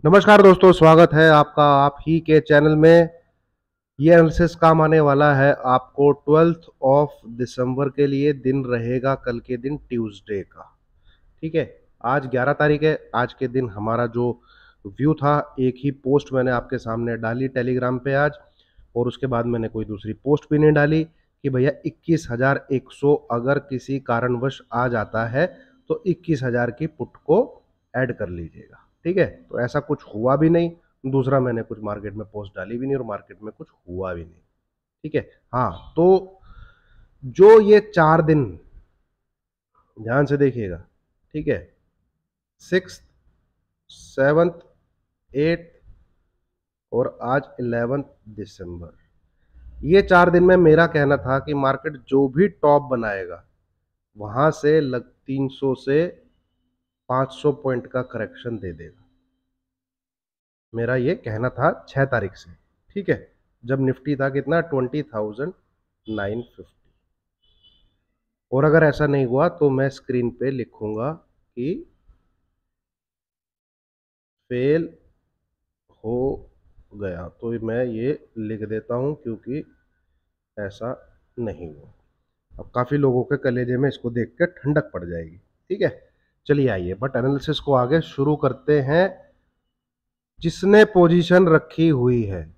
नमस्कार दोस्तों, स्वागत है आपका आप ही के चैनल में। ये एनालिसिस काम आने वाला है आपको 12th ऑफ दिसंबर के लिए। दिन रहेगा कल के दिन ट्यूसडे का। ठीक है, आज 11 तारीख है। आज के दिन हमारा जो व्यू था, एक ही पोस्ट मैंने आपके सामने डाली टेलीग्राम पे आज, और उसके बाद मैंने कोई दूसरी पोस्ट भी नहीं डाली कि भैया 21,100 अगर किसी कारणवश आ जाता है तो 21,000 की पुट को ऐड कर लीजिएगा। ठीक है, तो ऐसा कुछ हुआ भी नहीं। दूसरा, मैंने कुछ मार्केट में पोस्ट डाली भी नहीं और मार्केट में कुछ हुआ भी नहीं। ठीक है, हाँ, तो जो ये 4 दिन ध्यान से देखिएगा। ठीक है, 6th, 7th, 8th और आज 11th दिसंबर, ये 4 दिन में मेरा कहना था कि मार्केट जो भी टॉप बनाएगा वहां से 300 से 500 पॉइंट का करेक्शन दे देगा। मेरा ये कहना था 6 तारीख से। ठीक है, जब निफ्टी था कितना, 20,950। और अगर ऐसा नहीं हुआ तो मैं स्क्रीन पे लिखूंगा कि फेल हो गया, तो मैं ये लिख देता हूं क्योंकि ऐसा नहीं हुआ। अब काफी लोगों के कलेजे में इसको देख के ठंडक पड़ जाएगी। ठीक है, चलिए आइए बट एनालिसिस को आगे शुरू करते हैं। जिसने पोजीशन रखी हुई है,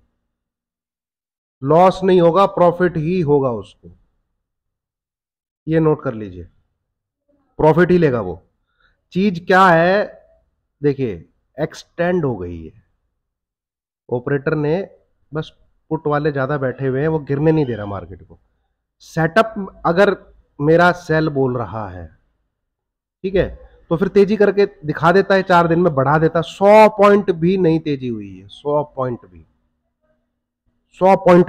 लॉस नहीं होगा, प्रॉफिट ही होगा उसको। ये नोट कर लीजिए, प्रॉफिट ही लेगा वो। चीज क्या है, देखिए, एक्सटेंड हो गई है। ऑपरेटर ने बस, पुट वाले ज्यादा बैठे हुए हैं, वो गिरने नहीं दे रहा मार्केट को। सेटअप अगर मेरा सेल बोल रहा है, ठीक है, तो फिर तेजी करके दिखा देता है, 4 दिन में बढ़ा देता। 100 पॉइंट भी नहीं तेजी हुई है, 100 पॉइंट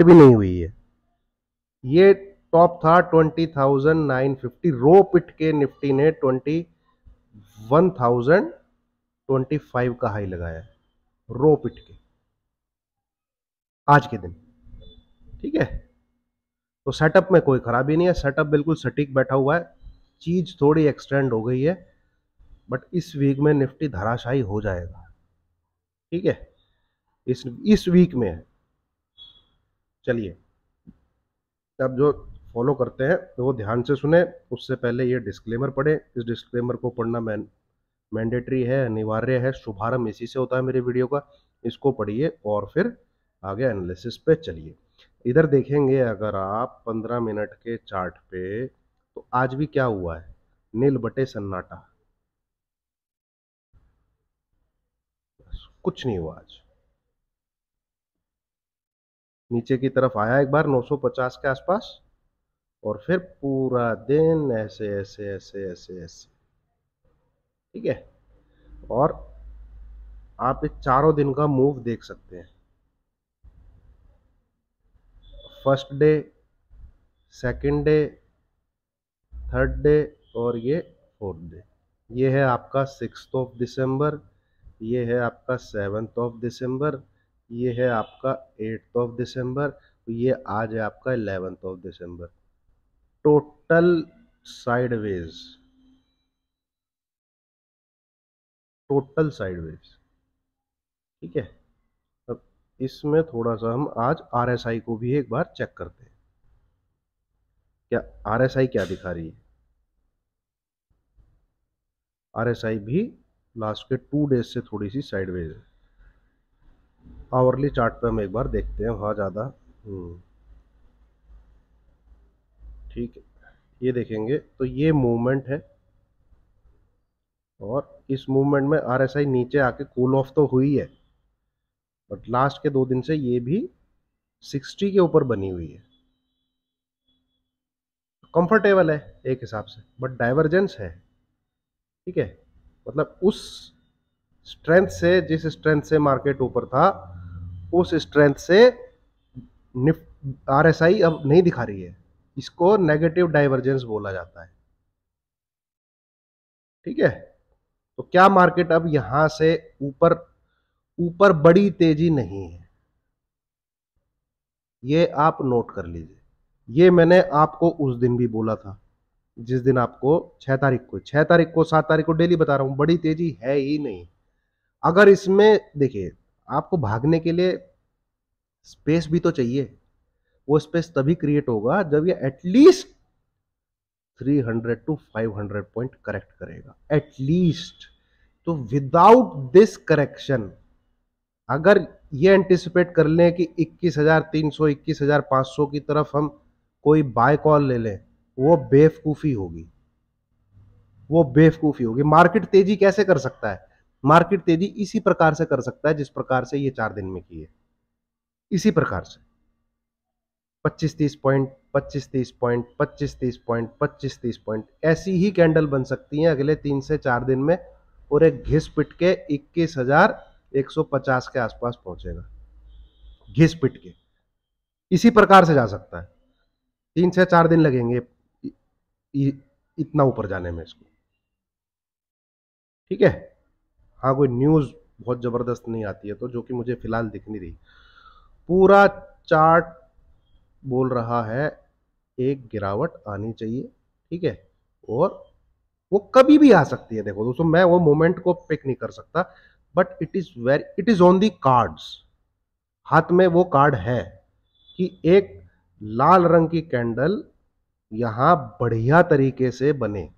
भी नहीं हुई है। ये टॉप था 20,950, रो पिट के निफ्टी ने 21,025 का हाई लगाया है, रो पिट के आज के दिन। ठीक है, तो सेटअप में कोई खराबी नहीं है, सेटअप बिल्कुल सटीक बैठा हुआ है। चीज थोड़ी एक्सटेंड हो गई है, बट इस वीक में निफ्टी धराशायी हो जाएगा। ठीक है, इस वीक में है। चलिए, अब जो फॉलो करते हैं तो वो ध्यान से सुने। उससे पहले ये डिस्क्लेमर पढ़े। इस डिस्क्लेमर को पढ़ना मैंडेटरी है, अनिवार्य है। शुभारंभ इसी से होता है मेरे वीडियो का। इसको पढ़िए और फिर आगे एनालिसिस पे चलिए। इधर देखेंगे अगर आप 15 मिनट के चार्ट पे, तो आज भी क्या हुआ है, नील बटे सन्नाटा, कुछ नहीं हुआ आज। नीचे की तरफ आया एक बार 950 के आसपास, और फिर पूरा दिन ऐसे ऐसे ऐसे ऐसे ऐसे। ठीक है, और आप इस चारों दिन का मूव देख सकते हैं। First day, second day, third day और ये फोर्थ डे। ये है आपका 6th ऑफ दिसंबर, ये है आपका 7th ऑफ दिसंबर, ये है आपका 8th ऑफ दिसंबर, ये आज है आपका 11th of December. Total sideways, total sideways. ठीक है, अब इसमें थोड़ा सा हम आज आरएसआई को भी एक बार चेक करते हैं। क्या आरएसआई क्या दिखा रही है? आरएसआई भी लास्ट के 2 डेज से थोड़ी सी साइडवेज है। आवरली चार्ट पे हम एक बार देखते हैं, वहाँ ज़्यादा ठीक है, ये देखेंगे तो ये मूवमेंट है, और इस मूवमेंट में आरएसआई नीचे आके कूल ऑफ तो हुई है, बट लास्ट के 2 दिन से ये भी 60 के ऊपर बनी हुई है। कंफर्टेबल है एक हिसाब से, बट डाइवर्जेंस है। ठीक है, मतलब उस स्ट्रेंथ से, जिस स्ट्रेंथ से मार्केट ऊपर था, उस स्ट्रेंथ से आरएसआई अब नहीं दिखा रही है। इसको नेगेटिव डाइवर्जेंस बोला जाता है। ठीक है, तो क्या मार्केट अब यहां से ऊपर ऊपर बड़ी तेजी नहीं है, ये आप नोट कर लीजिए। ये मैंने आपको उस दिन भी बोला था, जिस दिन आपको 6 तारीख को 7 तारीख को डेली बता रहा हूं, बड़ी तेजी है ही नहीं। अगर इसमें देखिए, आपको भागने के लिए स्पेस भी तो चाहिए। वो स्पेस तभी क्रिएट होगा जब ये एटलीस्ट 300 टू 500 पॉइंट करेक्ट करेगा, एटलीस्ट। तो विदाउट दिस करेक्शन, अगर ये एंटिसिपेट कर लें कि 21,300 21,500 की तरफ हम कोई बाय कॉल ले लें, वो बेवकूफी होगी। वो बेवकूफी होगी। मार्केट तेजी कैसे कर सकता है? मार्केट तेजी इसी प्रकार से कर सकता है जिस प्रकार से ये 4 दिन में की है, इसी प्रकार से 25-30 पॉइंट, 25-30 पॉइंट, 25-30 पॉइंट, 25-30 पॉइंट, ऐसी ही कैंडल बन सकती हैं अगले 3 से 4 दिन में, और एक घिस पिट के 21,150 के आसपास पहुंचेगा, घिस पिट के। इसी प्रकार से जा सकता है, 3 से 4 दिन लगेंगे इतना ऊपर जाने में इसको। ठीक है। हाँ, कोई न्यूज बहुत जबरदस्त नहीं आती है तो, जो कि मुझे फिलहाल दिख नहीं रही। पूरा चार्ट बोल रहा है एक गिरावट आनी चाहिए। ठीक है। और वो कभी भी आ सकती है। देखो दोस्तों, मैं वो मोमेंट को पिक नहीं कर सकता, but it is on the cards. हाथ में वो कार्ड है कि एक लाल रंग की कैंडल यहां बढ़िया तरीके से बने।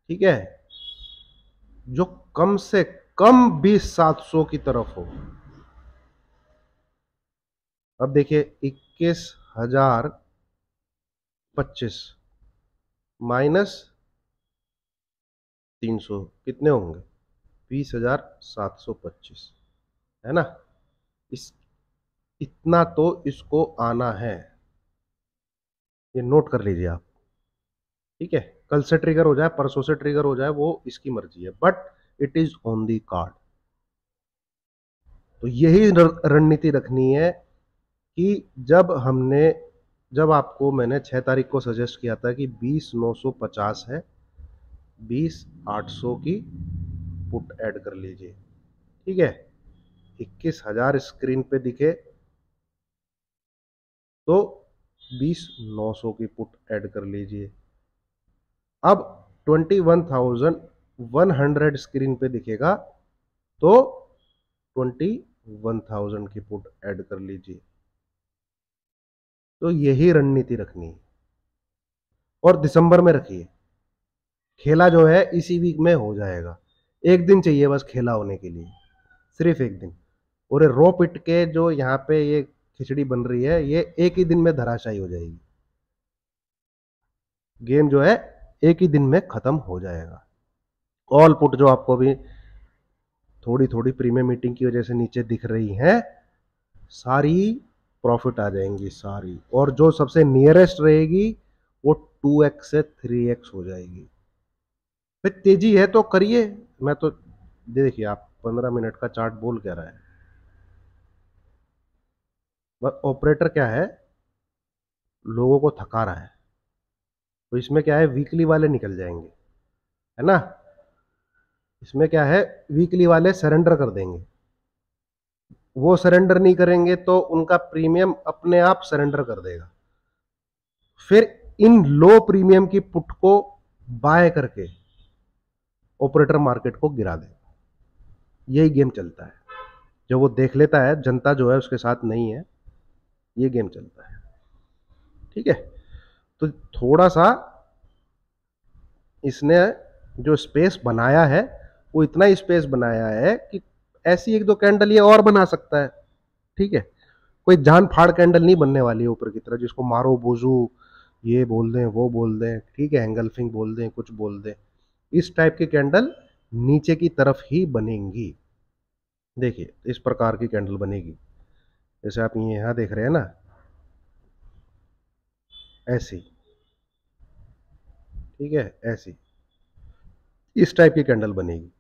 ठीक है। जो कम से कम भी 700 की तरफ हो। अब देखिए, 21,025 -300 कितने होंगे? 20,725, है ना? इस इतना तो इसको आना है, ये नोट कर लीजिए आप। ठीक है। कल से ट्रिगर हो जाए, परसों से ट्रिगर हो जाए, वो इसकी मर्जी है, but it is on the card. तो यही रणनीति रखनी है कि जब आपको मैंने 6 तारीख को सजेस्ट किया था कि 20,950 है, 20,800 की पुट ऐड कर लीजिए। ठीक है। 21,000 स्क्रीन पे दिखे तो 20,900 की पुट ऐड कर लीजिए। अब 21,100 स्क्रीन पे दिखेगा तो 21,000 की पुट ऐड कर लीजिए। तो यही रणनीति रखनी है, और दिसंबर में रखिए। खेला जो है इसी वीक में हो जाएगा। एक दिन चाहिए बस खेला होने के लिए, सिर्फ एक दिन। और ये रो पिट के जो यहाँ पे ये खिचड़ी बन रही है, ये एक ही दिन में धराशायी हो जाएगी। गेम जो है एक ही दिन में खत्म हो जाएगा। ऑल पुट जो आपको भी थोड़ी थोड़ी प्रीमियम मीटिंग की वजह से नीचे दिख रही हैं, सारी प्रॉफिट आ जाएंगी सारी, और जो सबसे नियरेस्ट रहेगी वो 2x से 3x हो जाएगी। फिर तेजी है तो करिए। मैं तो, देखिए आप 15 मिनट का चार्ट बोल क्या रहा है। बस ऑपरेटर क्या है, लोगों को थका रहा है, तो इसमें क्या है, वीकली वाले निकल जाएंगे, है ना? इसमें क्या है, वीकली वाले सरेंडर कर देंगे। वो सरेंडर नहीं करेंगे तो उनका प्रीमियम अपने आप सरेंडर कर देगा। फिर इन लो प्रीमियम की पुट को बाय करके ऑपरेटर मार्केट को गिरा देगा। यही गेम चलता है। जब वो देख लेता है जनता जो है उसके साथ नहीं है, ये गेम चलता है। ठीक है। तो थोड़ा सा इसने जो स्पेस बनाया है, वो इतना स्पेस बनाया है कि ऐसी एक दो कैंडल ये और बना सकता है। ठीक है। कोई जान फाड़ कैंडल नहीं बनने वाली है ऊपर की तरफ, जिसको मारो बोझू ये बोल दें वो बोल दें, ठीक है, एंगल्फिंग बोल दें, कुछ बोल दें। इस टाइप की कैंडल नीचे की तरफ ही बनेंगी। देखिए इस प्रकार की कैंडल बनेगी, जैसे आप ये यहां देख रहे हैं ना, ऐसी। ठीक है, ऐसी इस टाइप की कैंडल बनेगी।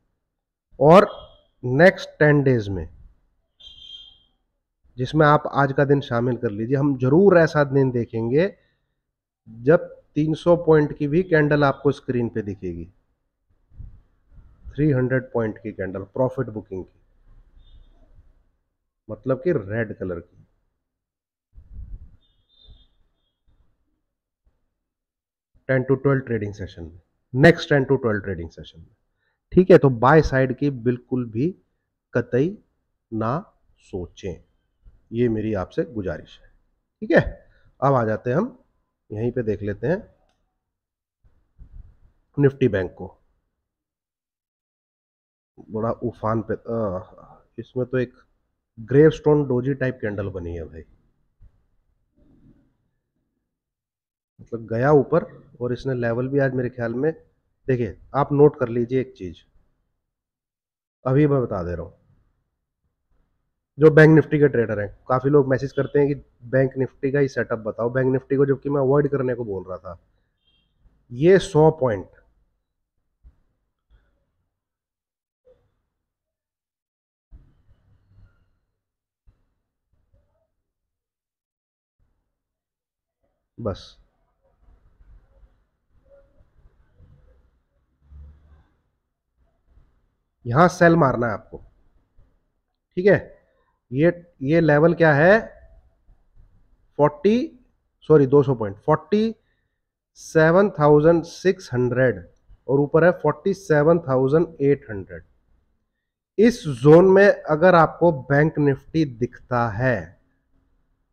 और नेक्स्ट 10 डेज में, जिसमें आप आज का दिन शामिल कर लीजिए, हम जरूर ऐसा दिन देखेंगे जब 300 पॉइंट की भी कैंडल आपको स्क्रीन पे दिखेगी, 300 पॉइंट की कैंडल प्रॉफिट बुकिंग की, मतलब कि रेड कलर की। 10 to 12 ट्रेडिंग सेशन में। नेक्स्ट 10 to 12 ट्रेडिंग सेशन में। ठीक है, तो बाय साइड की बिल्कुल भी कतई ना सोचें, ये मेरी आपसे गुजारिश है। ठीक है, अब आ जाते हैं हम यहीं पे देख लेते हैं निफ्टी बैंक को। बड़ा उफान पे इसमें तो एक ग्रेवस्टोन डोजी टाइप कैंडल बनी है भाई, मतलब गया ऊपर और इसने लेवल भी आज मेरे ख्याल में, देखिए आप नोट कर लीजिए एक चीज, अभी मैं बता दे रहा हूं। जो बैंक निफ्टी के ट्रेडर हैं, काफी लोग मैसेज करते हैं कि बैंक निफ्टी का ही सेटअप बताओ, बैंक निफ्टी को, जबकि मैं अवॉइड करने को बोल रहा था। ये 100 पॉइंट, बस यहां सेल मारना है आपको। ठीक है, ये ये लेवल क्या है, 40, सॉरी 200 पॉइंट, 47,600 और ऊपर है 47,800। इस जोन में अगर आपको बैंक निफ्टी दिखता है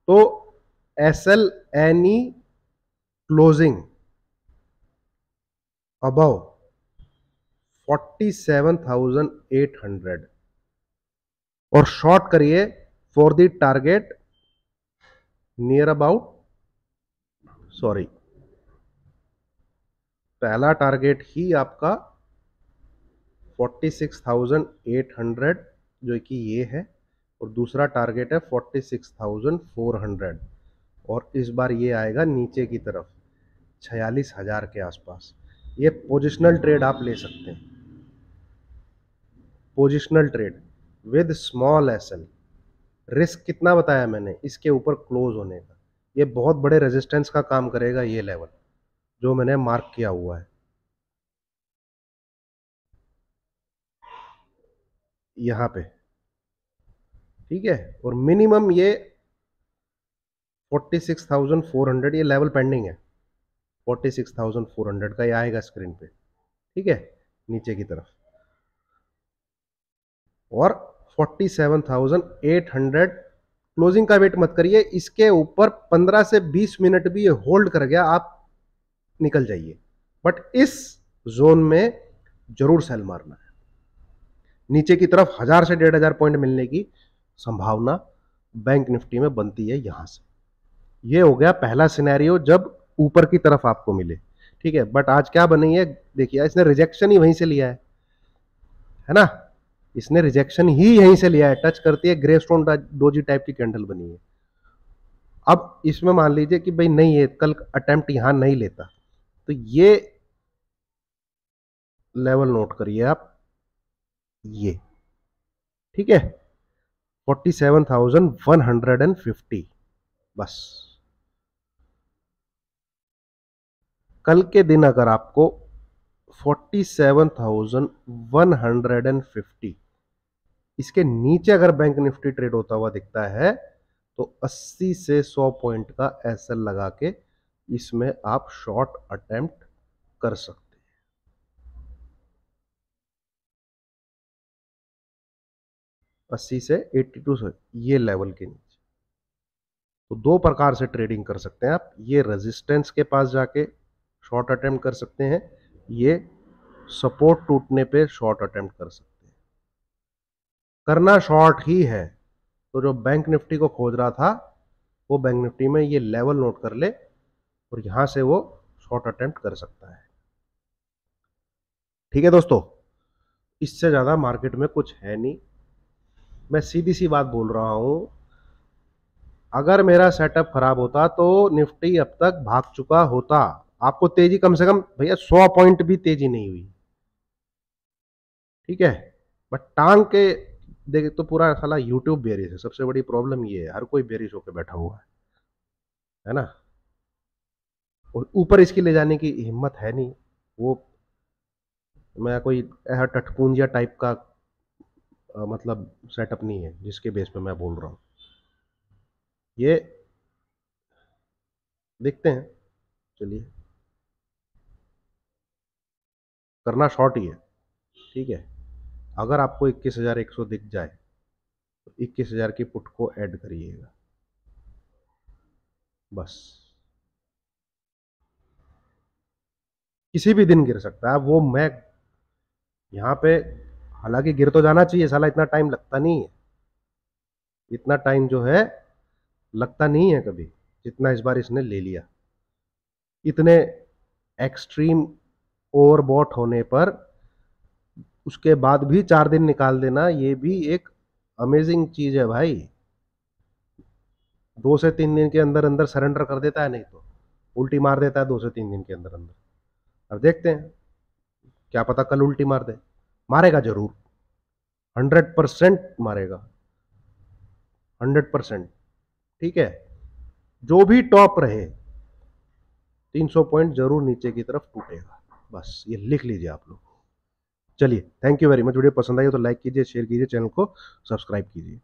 तो एसएल एनी क्लोजिंग अबव 47,800 और शॉर्ट करिए for the target near about, sorry, पहला टारगेट ही आपका 46,800 जो कि ये है, और दूसरा टारगेट है 46,400, और इस बार ये आएगा नीचे की तरफ 46,000 के आसपास। ये पोजिशनल ट्रेड आप ले सकते हैं, positional trade with small SL. Risk कितना बताया मैंने, इसके ऊपर क्लोज होने का। ये बहुत बड़े रेजिस्टेंस का काम करेगा, ये लेवल जो मैंने मार्क किया हुआ है यहां पे। ठीक है, और मिनिमम ये 46,400, ये लेवल पेंडिंग है, 46,400 का ये आएगा स्क्रीन पे। ठीक है, नीचे की तरफ, और 47,800 क्लोजिंग का वेट मत करिए, इसके ऊपर 15 से 20 मिनट भी ये होल्ड कर गया, आप निकल जाइए, बट इस जोन में जरूर सेल मारना है। नीचे की तरफ 1000 से 1500 पॉइंट मिलने की संभावना बैंक निफ्टी में बनती है यहां से। ये हो गया पहला सिनेरियो जब ऊपर की तरफ आपको मिले। ठीक है, बट आज क्या बनी है देखिए, इसने रिजेक्शन ही वहीं से लिया है ना, इसने रिजेक्शन ही यहीं से लिया है, टच करती है ग्रे स्टोन डोजी टाइप की कैंडल बनी है। अब इसमें मान लीजिए कि भाई नहीं, ये कल अटेम्प्ट यहां नहीं लेता, तो ये लेवल नोट करिए आप, ये ठीक है 47,150, बस। कल के दिन अगर आपको 47,150 इसके नीचे अगर बैंक निफ्टी ट्रेड होता हुआ दिखता है तो 80 से 100 पॉइंट का एसएल लगा के इसमें आप शॉर्ट अटेम्प्ट कर सकते हैं। 80 से 82 से ये लेवल के नीचे, तो दो प्रकार से ट्रेडिंग कर सकते हैं आप, ये रेजिस्टेंस के पास जाके शॉर्ट अटेम्प्ट कर सकते हैं, ये सपोर्ट टूटने पे शॉर्ट अटेम्प्ट कर सकते हैं। करना शॉर्ट ही है तो जो बैंक निफ्टी को खोज रहा था वो बैंक निफ्टी में ये लेवल नोट कर ले और यहां से वो शॉर्ट अटेम्प्ट कर सकता है। ठीक है दोस्तों, इससे ज्यादा मार्केट में कुछ है नहीं, मैं सीधी सी बात बोल रहा हूं। अगर मेरा सेटअप खराब होता तो निफ्टी अब तक भाग चुका होता। आपको तेजी कम से कम भैया 100 पॉइंट भी तेजी नहीं हुई। ठीक है, बट टांग के देखे तो पूरा साला यूट्यूब बेरिश है, सबसे बड़ी प्रॉब्लम ये है, हर कोई बेरिश होकर बैठा हुआ है ना, और ऊपर इसकी ले जाने की हिम्मत है नहीं। वो मैं कोई ऐसा टटपूंजिया टाइप का मतलब सेटअप नहीं है जिसके बेस पे मैं बोल रहा हूँ। ये देखते हैं, चलिए। करना शॉर्ट ही है, ठीक है। अगर आपको 21,100 दिख जाए तो 21,000 की पुट को ऐड करिएगा, बस। किसी भी दिन गिर सकता है वो, मैं यहाँ पे, हालांकि गिर तो जाना चाहिए, साला इतना टाइम लगता नहीं है, इतना टाइम जो है लगता नहीं है कभी, जितना इस बार इसने ले लिया। इतने एक्सट्रीम ओवरबॉट होने पर उसके बाद भी 4 दिन निकाल देना, ये भी एक अमेजिंग चीज है भाई। 2 से 3 दिन के अंदर अंदर सरेंडर कर देता है, नहीं तो उल्टी मार देता है 2 से 3 दिन के अंदर अंदर। अब देखते हैं, क्या पता कल उल्टी मार दे, मारेगा जरूर, 100% मारेगा, 100%, ठीक है। जो भी टॉप रहे 300 पॉइंट जरूर नीचे की तरफ टूटेगा, बस ये लिख लीजिए आप लोग। चलिए, thank you very much. Video पसंद आई हो तो लाइक कीजिए, शेयर कीजिए, चैनल को सब्सक्राइब कीजिए।